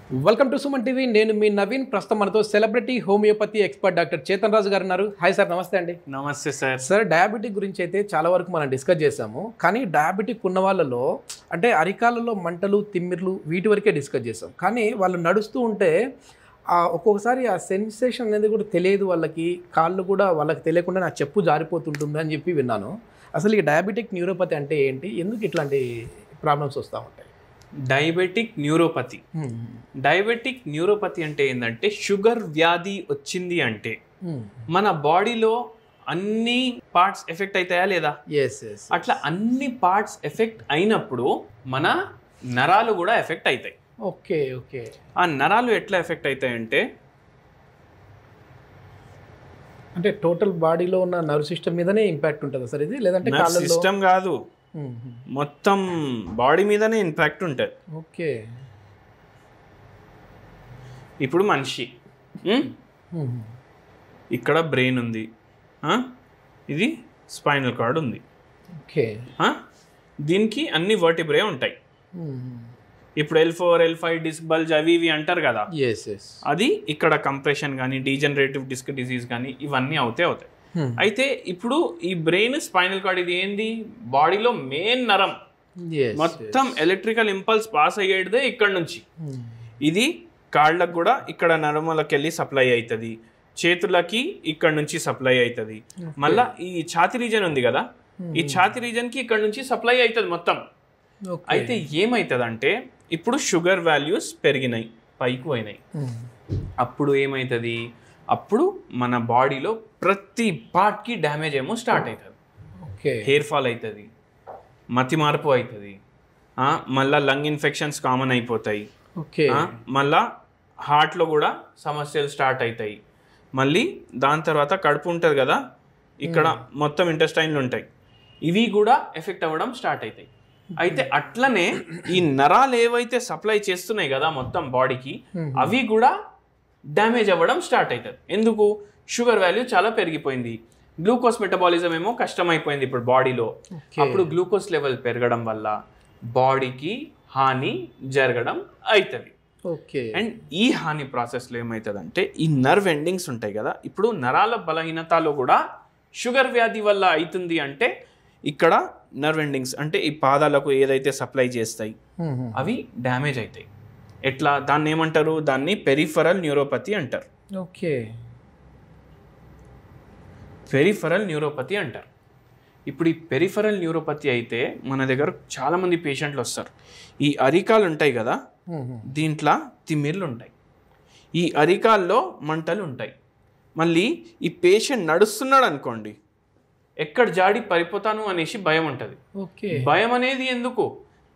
Welcome to Suman TV. నేను మీ నవీన్. ప్రస్తుతం మనతో celebrity homeopathy expert doctor Chetan Raju గారు ఉన్నారు. హాయ్ సార్, నమస్తే అండి. నమస్తే సార్. సార్, డయాబెటిక్ గురించి అయితే చాలా వరకు మనం డిస్కస్ చేసాము. కానీ డయాబెటిక్ ఉన్న వాళ్ళలో అంటే అరికాలలో మంటలు, తిమ్మిర్లు వీటి వరకే డిస్కస్ చేసాం. కానీ వాళ్ళు నడుస్తూ ఉంటే ఒక్కొక్కసారి ఆ సెన్సేషన్ అనేది కూడా తెలియదు వాళ్ళకి. కాళ్ళు కూడా వాళ్ళకి తెలియకుండా నా చెప్పు జారిపోతుంటుంది అని చెప్పి విన్నాను. అసలు ఈ డయాబెటిక్ న్యూరోపతి అంటే ఏంటి, ఎందుకు ఇట్లాంటి ప్రాబ్లమ్స్ వస్తూ ఉంటాయి? డయాబెటిక్ న్యూరోపతి అంటే ఏంటంటే షుగర్ వ్యాధి వచ్చింది అంటే మన బాడీలో అన్ని పార్ట్స్ ఎఫెక్ట్ అవుతాయా లేదా? అట్లా అన్ని పార్ట్స్ ఎఫెక్ట్ అయినప్పుడు మన నరాలు కూడా ఎఫెక్ట్ అవుతాయి. Okay okay. ఆ నరాలు ఎట్లా ఎఫెక్ట్ అవుతాయంటే అంటే టోటల్ బాడీలో ఉన్న నర్వ్ సిస్టమ్ మీదనే ఇంపాక్ట్ ఉంటుంది సార్ ఇది, లేదంటే సిస్టమ్ కాదు, మొత్తం బాడీ మీదనే ఇంపాక్ట్ ఉంటుంది. ఓకే. ఇప్పుడు మనిషి ఇక్కడ బ్రెయిన్ ఉంది, ఇది స్పైనల్ కార్డ్ ఉంది. ఓకే. దీనికి అన్ని వర్టిబ్రే ఉంటాయి. ఇప్పుడు L4, L5 డిస్క్ బల్జ్ అవి ఇవి అంటారు కదా, అది ఇక్కడ కంప్రెషన్ కానీ డీజనరేటివ్ డిస్క్ డిసీజ్ కానీ ఇవన్నీ అవుతాయి. అయితే ఇప్పుడు ఈ బ్రెయిన్ స్పైనల్ కార్డ్ ఇది ఏంది, బాడీలో మెయిన్ నరం, మొత్తం ఎలక్ట్రికల్ ఇంపల్స్ పాస్ అయ్యేదే ఇక్కడ నుంచి. ఇది కాళ్ళకు కూడా ఇక్కడ నరములకి వెళ్ళి సప్లై అవుతుంది, చేతులకి ఇక్కడ నుంచి సప్లై అవుతుంది, మళ్ళా ఈ ఛాతి రీజన్ ఉంది కదా, ఈ ఛాతి రీజన్ కి ఇక్కడ నుంచి సప్లై అవుతుంది మొత్తం. అయితే ఏమవుతుంది అంటే ఇప్పుడు షుగర్ వాల్యూస్ పెరిగినాయి, పైకి అయినాయి. అప్పుడు ఏమవుతుంది, అప్పుడు మన బాడీలో ప్రతి పార్ట్కి డ్యామేజ్ ఏమో స్టార్ట్ అవుతుంది. హెయిర్ ఫాల్ అవుతుంది, మతి మార్పు అవుతుంది, మళ్ళా లంగ్ ఇన్ఫెక్షన్స్ కామన్ అయిపోతాయి, మళ్ళా హార్ట్లో కూడా సమస్యలు స్టార్ట్ అవుతాయి. మళ్ళీ దాని తర్వాత కడుపు ఉంటుంది కదా, ఇక్కడ మొత్తం ఇంటెస్టైన్లు ఉంటాయి, ఇవి కూడా ఎఫెక్ట్ అవ్వడం స్టార్ట్ అవుతాయి. అయితే అట్లనే ఈ నరాలు ఏవైతే సప్లై చేస్తున్నాయి కదా మొత్తం బాడీకి, అవి కూడా డ్యామేజ్ అవ్వడం స్టార్ట్ అవుతుంది. ఎందుకు? షుగర్ వాల్యూ చాలా పెరిగిపోయింది, గ్లూకోజ్ మెటబాలిజం ఏమో కష్టమైపోయింది ఇప్పుడు బాడీలో. అప్పుడు గ్లూకోజ్ లెవెల్ పెరగడం వల్ల బాడీకి హాని జరగడం అవుతుంది. అండ్ ఈ హాని ప్రాసెస్లో ఏమవుతుంది అంటే ఈ నర్వ్ ఎండింగ్స్ ఉంటాయి కదా, ఇప్పుడు నరాల బలహీనతలో కూడా షుగర్ వ్యాధి వల్ల అవుతుంది. అంటే ఇక్కడ నర్వ్ ఎండింగ్స్ అంటే ఈ పాదాలకు ఏదైతే సప్లై చేస్తాయి అవి డ్యామేజ్ అవుతాయి. ఎట్లా? దాన్ని ఏమంటారు? దాన్ని పెరిఫరల్ న్యూరోపతి అంటారు. ఓకే, పెరిఫరల్ న్యూరోపతి అంటారు. ఇప్పుడు ఈ పెరిఫరల్ న్యూరోపతి అయితే మన దగ్గర చాలా మంది పేషెంట్లు వస్తారు. ఈ అరికాలు ఉంటాయి కదా, దీంట్లో తిమ్మిర్లు ఉంటాయి, ఈ అరికాల్లో మంటలు ఉంటాయి. మళ్ళీ ఈ పేషెంట్ నడుస్తున్నాడు అనుకోండి, ఎక్కడ జాడి పడిపోతాను అనేసి భయం ఉంటుంది. భయం అనేది ఎందుకు?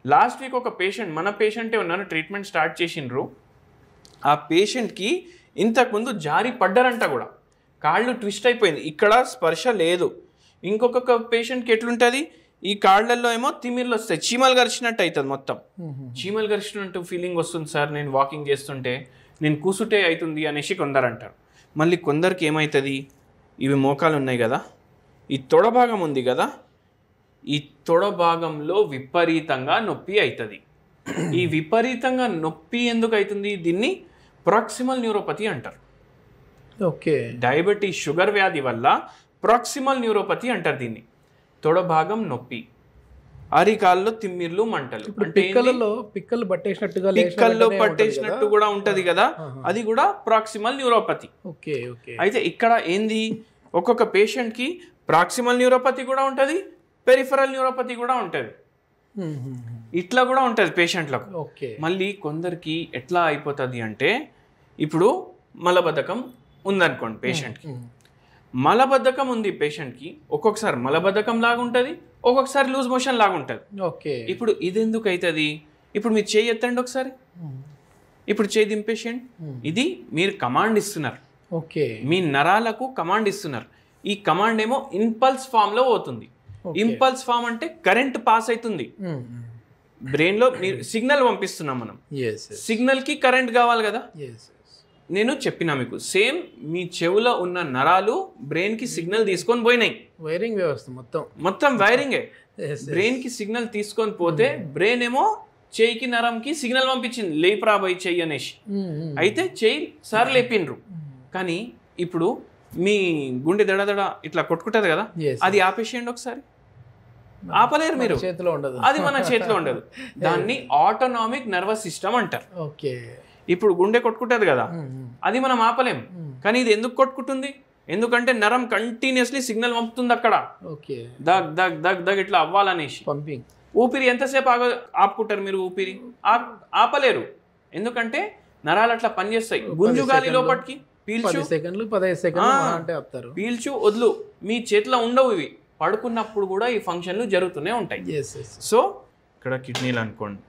లాస్ట్ వీక్ ఒక పేషెంట్, మన పేషెంటే ఉన్నారు, ట్రీట్మెంట్ స్టార్ట్ చేసిండ్రు. ఆ పేషెంట్కి ఇంతకుముందు జారి పడ్డారంట కూడా, కాళ్ళు ట్విస్ట్ అయిపోయింది, ఇక్కడ స్పర్శ లేదు. ఇంకొక పేషెంట్కి ఎట్లుంటుంది, ఈ కాళ్ళల్లో ఏమో తిమ్మిర్లు వస్తాయి, చీమలు గరిచినట్టు అవుతుంది, మొత్తం చీమలు గరిచినట్టు ఫీలింగ్ వస్తుంది సార్, నేను వాకింగ్ చేస్తుంటే, నేను కూసుటే అవుతుంది అనేసి కొందరు అంటారు. మళ్ళీ కొందరికి ఏమవుతుంది, ఇవి మోకాలు ఉన్నాయి కదా, ఈ తొడ భాగం ఉంది కదా, ఈ తొడ భాగంలో విపరీతంగా నొప్పి అవుతుంది. ఈ విపరీతంగా నొప్పి ఎందుకు అవుతుంది? దీన్ని ప్రాక్సిమల్ న్యూరోపతి అంటారు. ఓకే. డయాబెటీస్ షుగర్ వ్యాధి వల్ల ప్రాక్సిమల్ న్యూరోపతి అంటారు దీన్ని. తొడ భాగం నొప్పి, అరికాల్లో తిమ్మిర్లు, మంటలు, పిక్కలు పట్టేసినట్టు కూడా ఉంటది కదా, అది కూడా ప్రాక్సిమల్ న్యూరోపతి. అయితే ఇక్కడ ఏంది, ఒక్కొక్క పేషెంట్కి ప్రాక్సిమల్ న్యూరోపతి కూడా ఉంటుంది, పెరిఫరల్ న్యూరోపతి కూడా ఉంటుంది, ఇట్లా కూడా ఉంటుంది పేషెంట్లకు. మళ్ళీ కొందరికి ఎట్లా అయిపోతుంది అంటే, ఇప్పుడు మలబద్ధకం ఉందనుకోండి పేషెంట్కి, మలబద్ధకం ఉంది పేషెంట్కి, ఒక్కొక్కసారి మలబద్ధకం లాగా ఉంటుంది, ఒక్కొక్కసారి లూజ్ మోషన్ లాగా ఉంటుంది. ఇప్పుడు ఇది ఎందుకు అవుతుంది? ఇప్పుడు మీరు చేయి ఎత్తండి ఒకసారి, ఇప్పుడు చేయి దింపేషెంట్, ఇది మీరు కమాండ్ ఇస్తున్నారు, మీ నరాలకు కమాండ్ ఇస్తున్నారు. ఈ కమాండ్ ఏమో ఇంపల్స్ ఫామ్ లో పోతుంది. ఇంపల్స్ ఫామ్ అంటే కరెంట్ పాస్ అవుతుంది బ్రెయిన్ లో, మీరు సిగ్నల్ పంపిస్తున్నాం మనం, సిగ్నల్ కి కరెంట్ కావాలి కదా. నేను చెప్పినా మీకు, సేమ్ మీ చెవులో ఉన్న నరాలు బ్రెయిన్ కి సిగ్నల్ తీసుకొని పోయినాయి, వైరింగ్ వ్యవస్థ మొత్తం వైరింగే. బ్రెయిన్ కి సిగ్నల్ తీసుకొని పోతే బ్రెయిన్ ఏమో చేయికి నరంకి సిగ్నల్ పంపించింది, లేపురా బై చెయ్యి అనేసి. అయితే చెయ్యి సార్ లేపిండ్రు. కానీ ఇప్పుడు మీ గుండె దడదడ ఇట్లా కొట్టుకుంటది కదా, అది ఆపేసేయండి ఒకసారి. ఆపలేరు మీరు, చేతిలో ఉండదు, అది మన చేతిలో ఉండదు. దాన్ని ఆటోనామిక్ నర్వస్ సిస్టమ్ అంటారు. ఓకే. ఇప్పుడు గుండె కొట్టుకుంటది కదా, అది మనం ఆపలేం. కానీ ఇది ఎందుకు కొట్టుకుంటుంది? ఎందుకంటే నరం కంటిన్యూస్లీ సిగ్నల్ పంపుతుంది అక్కడ, దగ్ దగ్ దగ్ దగ్ ఇట్లా అవ్వాలనేసి. పంపింగ్. ఊపిరి ఎంతసేపు ఆపుకుంటారు మీరు? ఊపిరి ఆపలేరు, ఎందుకంటే నరాలు అట్లా పనిచేస్తాయి. గుంజు గాలి లోపలికి పీల్చు, 10 సెకండ్లు 15 సెకండ్లు అంటే ఆపుతారు. పీల్చు వదులు, మీ చేతిలో ఉండవు ఇవి. పడుకున్నప్పుడు కూడా ఈ ఫంక్షన్లు జరుగుతూనే ఉంటాయి. సో ఇక్కడ కిడ్నీలు అనుకోండి,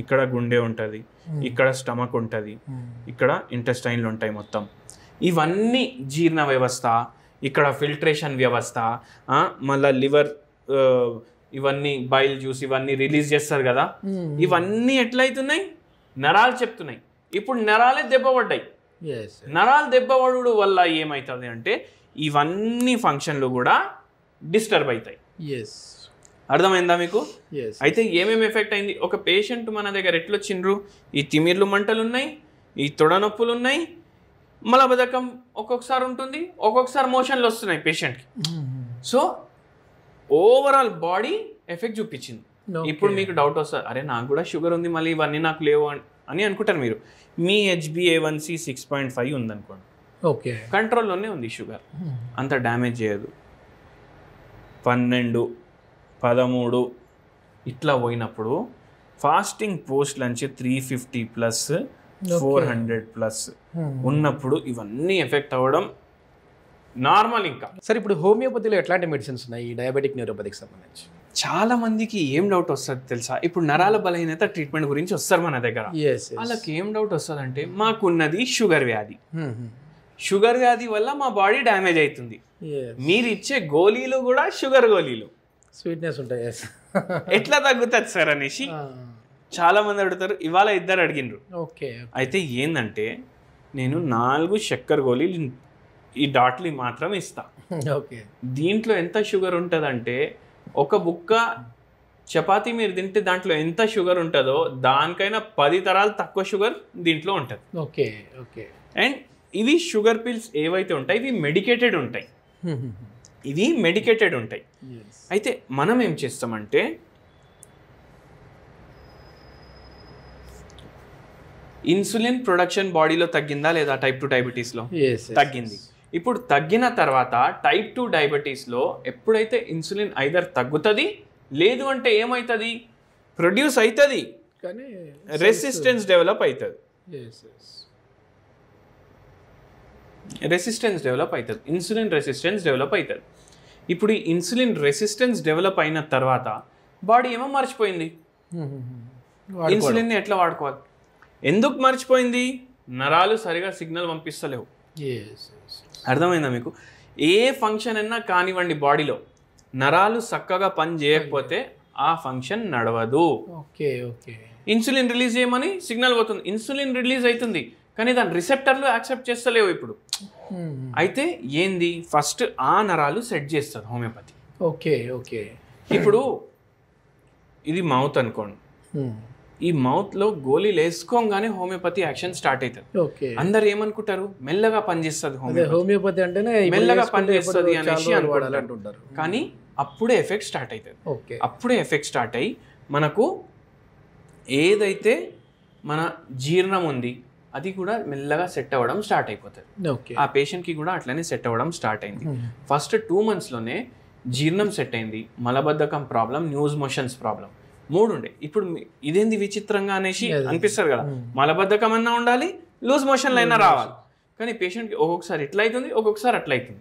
ఇక్కడ గుండె ఉంటుంది, ఇక్కడ స్టమక్ ఉంటుంది, ఇక్కడ ఇంటెస్టైన్లు ఉంటాయి మొత్తం. ఇవన్నీ జీర్ణ వ్యవస్థ, ఇక్కడ ఫిల్ట్రేషన్ వ్యవస్థ, మళ్ళీ లివర్, ఇవన్నీ బైల్ జ్యూస్ ఇవన్నీ రిలీజ్ చేస్తారు కదా, ఇవన్నీ ఎట్లయితున్నాయి? నరాలు చెప్తున్నాయి. ఇప్పుడు నరాలే దెబ్బపడ్డాయి. నరాలు దెబ్బపడు వల్ల ఏమవుతుంది అంటే ఇవన్నీ ఫంక్షన్లు కూడా డిస్టర్బ్ అవుతాయి. అర్థమైందా మీకు? అయితే ఏమేమి ఎఫెక్ట్ అయింది? ఒక పేషెంట్ మన దగ్గర ఎట్లొచ్చిండ్రు, ఈ తిమిర్లు మంటలు ఉన్నాయి, ఈ తొడ నొప్పులు ఉన్నాయి, మలబద్ధకం ఒక్కొక్కసారి ఉంటుంది, ఒక్కొక్కసారి మోషన్లు వస్తున్నాయి పేషెంట్కి. సో ఓవరాల్ బాడీ ఎఫెక్ట్ చూపించింది. ఇప్పుడు మీకు డౌట్ వస్తుంది, అరే నాకు కూడా షుగర్ ఉంది, మళ్ళీ ఇవన్నీ నాకు లేవు అని అనుకుంటారు మీరు. మీ HbA1c 6.5 ఉందనుకోండి, ఓకే, కంట్రోల్లోనే ఉంది షుగర్, అంత డ్యామేజ్ చేయదు. 12, 13 ఇట్లా పోయినప్పుడు ఫాస్టింగ్ పోస్ట్ లంచ్ 350+, 400+ ఉన్నప్పుడు ఇవన్నీ ఎఫెక్ట్ అవ్వడం నార్మల్. ఇంకా సరే, ఇప్పుడు హోమియోపతిలో ఎట్లాంటి మెడిసిన్స్ ఉన్నాయి ఈ డయాబెటిక్ న్యూరోపతికి సంబంధించి? చాలా మందికి ఏం డౌట్ వస్తుంది తెలుసా? ఇప్పుడు నరాల బలహీనత ట్రీట్మెంట్ గురించి వస్తారు మన దగ్గర. వాళ్ళకి ఏం డౌట్ వస్తుంది అంటే, మాకున్నది షుగర్ వ్యాధి, షుగర్ వ్యాధి వల్ల మా బాడీ డ్యామేజ్ అవుతుంది, మీరు ఇచ్చే గోళీలు కూడా షుగర్ గోళీలు, స్వీట్నెస్ ఉంటాయి, ఎట్లా తగ్గుతుంది సార్ అనేసి చాలా మంది అడుగుతారు. ఇవాళ ఇద్దరు అడిగినరు. అయితే ఏంటంటే, నేను 4 చక్కెర గోళీలు ఈ డాట్లు మాత్రం ఇస్తా. దీంట్లో ఎంత షుగర్ ఉంటుందంటే, ఒక బుక్క చపాతీ మీరు తింటే దాంట్లో ఎంత షుగర్ ఉంటుందో దానికైనా 10 తరాలు తక్కువ షుగర్ దీంట్లో ఉంటుంది. అండ్ ఇవి షుగర్ పిల్స్ ఏవైతే ఉంటాయి ఇవి మెడికేటెడ్ ఉంటాయి, ఇవి మెడికేటెడ్ ఉంటాయి. అయితే మనం ఏం చేస్తామంటే, ఇన్సులిన్ ప్రొడక్షన్ బాడీలో తగ్గిందా లేదా? టైప్ 2 డయాబెటీస్లో తగ్గింది. ఇప్పుడు తగ్గిన తర్వాత టైప్ 2 డయాబెటీస్లో ఎప్పుడైతే ఇన్సులిన్ ఐదర్ తగ్గుతుంది, లేదు అంటే ఏమవుతుంది, ప్రొడ్యూస్ అవుతుంది, కానీ రెసిస్టెన్స్ డెవలప్ అవుతుంది. రెసిస్టెన్స్ డెవలప్ అవుతుంది, ఇన్సులిన్ రెసిస్టెన్స్ డెవలప్ అవుతుంది. ఇప్పుడు ఈ ఇన్సులిన్ రెసిస్టెన్స్ డెవలప్ అయిన తర్వాత బాడీ ఏమో మర్చిపోయింది ఇన్సులిన్ని ఎట్లా వాడుకోవాలి. ఎందుకు మర్చిపోయింది? నరాలు సరిగా సిగ్నల్ పంపిస్తలేవు. అర్థమైందా మీకు? ఏ ఫంక్షన్ అయినా కానివ్వండి బాడీలో, నరాలు చక్కగా పని చేయకపోతే ఆ ఫంక్షన్ నడవదు. ఇన్సులిన్ రిలీజ్ చేయమని సిగ్నల్ పోతుంది, ఇన్సులిన్ రిలీజ్ అవుతుంది, కానీ దాని రిసెప్టర్లు యాక్సెప్ట్ చేస్తలేవు ఇప్పుడు. అయితే ఏంది, ఫస్ట్ ఆ నరాలు సెట్ చేస్తుంది హోమియోపతి. ఇప్పుడు ఇది మౌత్ అనుకోండి, ఈ మౌత్లో గోళీలు వేసుకోగానే హోమియోపతి యాక్షన్ స్టార్ట్ అవుతుంది. అందరు ఏమనుకుంటారు, మెల్లగా పనిచేస్తుంది హోమియోపతి అంటేనే మెల్లగా పనిచేస్తుంది అనేసి అనుకుంటారు. కానీ అప్పుడే ఎఫెక్ట్ స్టార్ట్ అవుతుంది. అప్పుడే ఎఫెక్ట్ స్టార్ట్ అయ్యి మనకు ఏదైతే మన జీర్ణం ఉంది అది కూడా మెల్లగా సెట్ అవ్వడం స్టార్ట్ అయిపోతుంది. ఆ పేషెంట్కి కూడా అట్లనే సెట్ అవ్వడం స్టార్ట్ అయింది. ఫస్ట్ 2 monthsలోనే జీర్ణం సెట్ అయింది, మలబద్ధకం ప్రాబ్లం, న్యూస్ మోషన్స్ ప్రాబ్లం 3 ఉండే. ఇప్పుడు ఇదేంది విచిత్రంగా అనేసి అనిపిస్తారు కదా, మలబద్ధకం అన్నా ఉండాలి, లూజ్ మోషన్లు అయినా రావాలి, కానీ పేషెంట్కి ఒక్కొక్కసారి ఇట్లా అవుతుంది, ఒక్కొక్కసారి అట్లా అవుతుంది.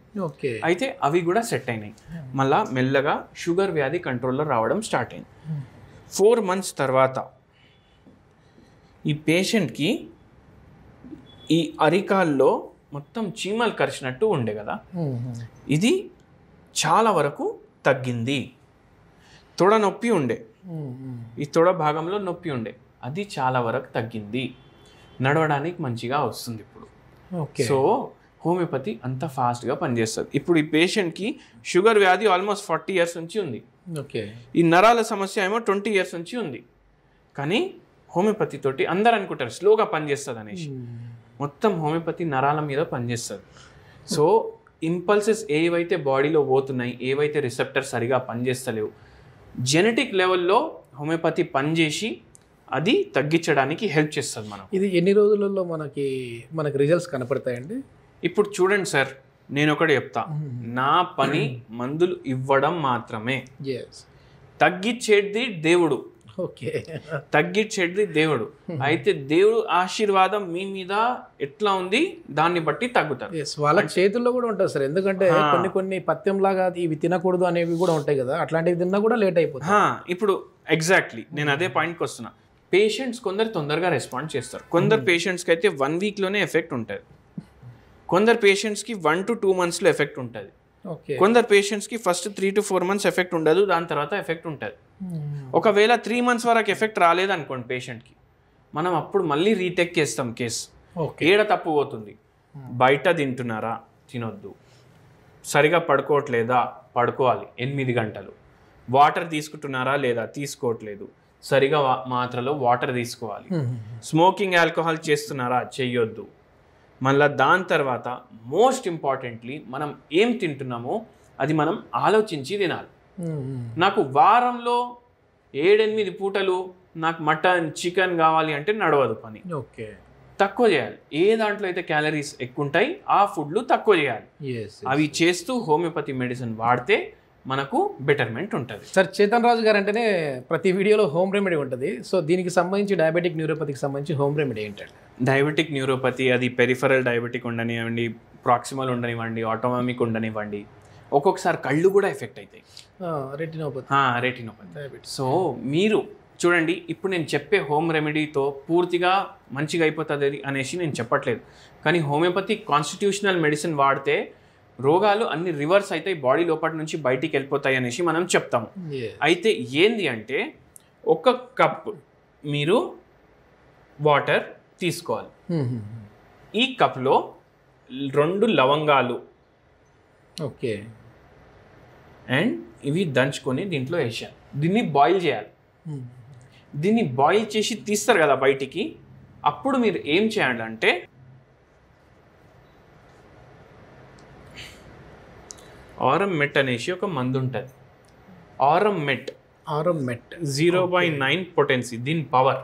అయితే అవి కూడా సెట్ అయినాయి. మళ్ళా మెల్లగా షుగర్ వ్యాధి కంట్రోల్లో రావడం స్టార్ట్ అయింది. 4 months తర్వాత ఈ పేషెంట్కి ఈ అరికాల్లో మొత్తం చీమలు కరిచినట్టు ఉండే కదా, ఇది చాలా వరకు తగ్గింది. తొడ నొప్పి ఉండే, ఈ తొడ భాగంలో నొప్పి ఉండే, అది చాలా వరకు తగ్గింది, నడవడానికి మంచిగా వస్తుంది ఇప్పుడు. సో హోమియోపతి అంత ఫాస్ట్గా పనిచేస్తుంది. ఇప్పుడు ఈ పేషెంట్కి షుగర్ వ్యాధి ఆల్మోస్ట్ 40 years నుంచి ఉంది, ఈ నరాల సమస్య ఏమో 20 years నుంచి ఉంది. కానీ హోమియోపతి తోటి అందరు అనుకుంటారు స్లోగా పనిచేస్తుంది అనేసి, మొత్తం హోమియోపతి నరాల మీద పనిచేస్తుంది. సో ఇంపల్సెస్ ఏవైతే బాడీలో పోతున్నాయి, ఏవైతే రిసెప్టర్ సరిగా పనిచేస్తలేవు, జెనెటిక్ లెవెల్లో హోమియోపతి పనిచేసి అది తగ్గించడానికి హెల్ప్ చేస్తుంది. మనం ఇది ఎన్ని రోజులలో మనకి రిజల్ట్స్ కనపడతాయండి? ఇప్పుడు చూడండి సార్, నేను ఒకటి చెప్తా, నా పని మందులు ఇవ్వడం మాత్రమే, తగ్గించేది దేవుడు. ఓకే, తగ్గించేది దేవుడు. అయితే దేవుడు ఆశీర్వాదం మీ మీద ఎట్లా ఉంది దాన్ని బట్టి తగ్గుతారు. వాళ్ళ చేతుల్లో కూడా ఉంటుంది సార్, ఎందుకంటే కొన్ని పథ్యం లాగా ఇవి తినకూడదు అనేవి కూడా ఉంటాయి కదా, అట్లాంటివి తిన్నా కూడా లేట్ అయిపోతుంది. ఇప్పుడు ఎగ్జాక్ట్లీ నేను అదే పాయింట్కి వస్తున్నా. పేషెంట్స్ కొందరు తొందరగా రెస్పాండ్ చేస్తారు, కొందరు పేషెంట్స్కి అయితే 1 వీక్లోనే ఎఫెక్ట్ ఉంటుంది, కొందరు పేషెంట్స్కి 1 to 2 monthsలో ఎఫెక్ట్ ఉంటుంది, కొందరు పేషెంట్స్కి ఫస్ట్ 3 to 4 months ఎఫెక్ట్ ఉండదు, దాని తర్వాత ఎఫెక్ట్ ఉంటుంది. ఒకవేళ 3 months వరకు ఎఫెక్ట్ రాలేదనుకోండి పేషెంట్కి, మనం అప్పుడు మళ్ళీ రీటెక్ చేస్తాం కేసు. ఏడ తప్పు పోతుంది, బయట తింటున్నారా, తినొద్దు, సరిగా పడుకోవట్లేదా, పడుకోవాలి 8 గంటలు, వాటర్ తీసుకుంటున్నారా లేదా, తీసుకోవట్లేదు, సరిగా మాత్రలో వాటర్ తీసుకోవాలి, స్మోకింగ్ ఆల్కహాల్ చేస్తున్నారా, చెయ్యొద్దు. మళ్ళీ దాని తర్వాత మోస్ట్ ఇంపార్టెంట్లీ మనం ఏం తింటున్నామో అది మనం ఆలోచించి తినాలి. నాకు వారంలో 7-8 పూటలు నాకు మటన్ చికెన్ కావాలి అంటే నడవదు పని. ఓకే, తక్కువ చేయాలి. ఏ దాంట్లో అయితే క్యాలరీస్ ఎక్కువ ఉంటాయి ఆ ఫుడ్లు తక్కువ చేయాలి. అవి చేస్తూ హోమియోపతి మెడిసిన్ వాడితే మనకు బెటర్మెంట్ ఉంటుంది. సార్ చేతన్ రాజు గారు అంటేనే ప్రతి వీడియోలో హోమ్ రెమెడీ ఉంటుంది. సో దీనికి సంబంధించి డయాబెటిక్ న్యూరోపతికి సంబంధించి హోమ్ రెమెడీ ఏంటంటే? డయాబెటిక్ న్యూరోపతి అది పెరిఫరల్ డయాబెటిక్ ఉండనివ్వండి, ప్రాక్సిమల్ ఉండనివ్వండి, ఆటోమామిక్ ఉండనివ్వండి, ఒక్కొక్కసారి కళ్ళు కూడా ఎఫెక్ట్ అవుతాయి. రెటినోపతి. సో మీరు చూడండి, ఇప్పుడు నేను చెప్పే హోమ్ రెమెడీతో పూర్తిగా మంచిగా అయిపోతుంది అనేసి నేను చెప్పట్లేదు, కానీ హోమియోపతి కాన్స్టిట్యూషనల్ మెడిసిన్ వాడితే రోగాలు అన్ని రివర్స్ అవుతాయి, బాడీ లోపల నుంచి బయటికి వెళ్ళిపోతాయి అనేసి మనం చెప్తాము. అయితే ఏంది అంటే 1 కప్ మీరు వాటర్ తీసుకోవాలి, ఈ కప్లో 2 లవంగాలు, ఓకే, అండ్ ఇవి దంచుకొని దీంట్లో వేసారు. దీన్ని బాయిల్ చేయాలి. దీన్ని బాయిల్ చేసి తీస్తారు కదా బయటికి, అప్పుడు మీరు ఏం చేయాలంటే ఆరం మెట్ అనేసి ఒక మందు ఉంటుంది. ఆరం మెట్ 0.9 పొటెన్సీ, దీని పవర్.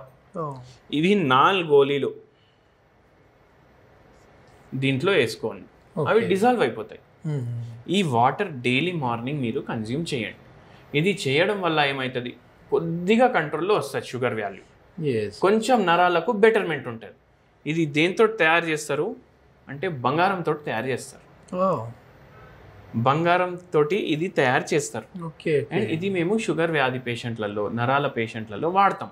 ఇవి 4 గోళీలు దీంట్లో వేసుకోండి, అవి డిజాల్వ్ అయిపోతాయి. ఈ వాటర్ డైలీ మార్నింగ్ మీరు కన్జ్యూమ్ చేయండి. ఇది చేయడం వల్ల ఏమవుతుంది, కొద్దిగా కంట్రోల్లో వస్తుంది షుగర్ వాల్యూ, కొంచెం నరాలకు బెటర్మెంట్ ఉంటుంది. ఇది దేంతో తయారు చేస్తారు అంటే బంగారంతో తయారు చేస్తారు. బంగారం తోటి ఇది తయారు చేస్తారు. అండ్ ఇది మేము షుగర్ వ్యాధి పేషెంట్లలో, నరాల పేషెంట్లలో వాడతాం.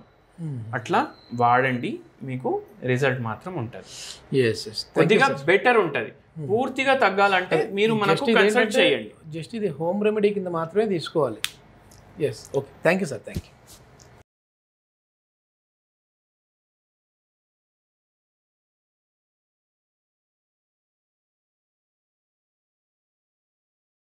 అట్లా వాడండి, మీకు రిజల్ట్ మాత్రం ఉంటుంది, కొద్దిగా బెటర్ ఉంటుంది. పూర్తిగా తగ్గాలంటే మీరు మనకు కన్సల్ట్ చేయండి. జస్ట్ ఇది హోమ్ రెమెడీ కింద మాత్రమే తీసుకోవాలి. Okay, thank you sir, thank you.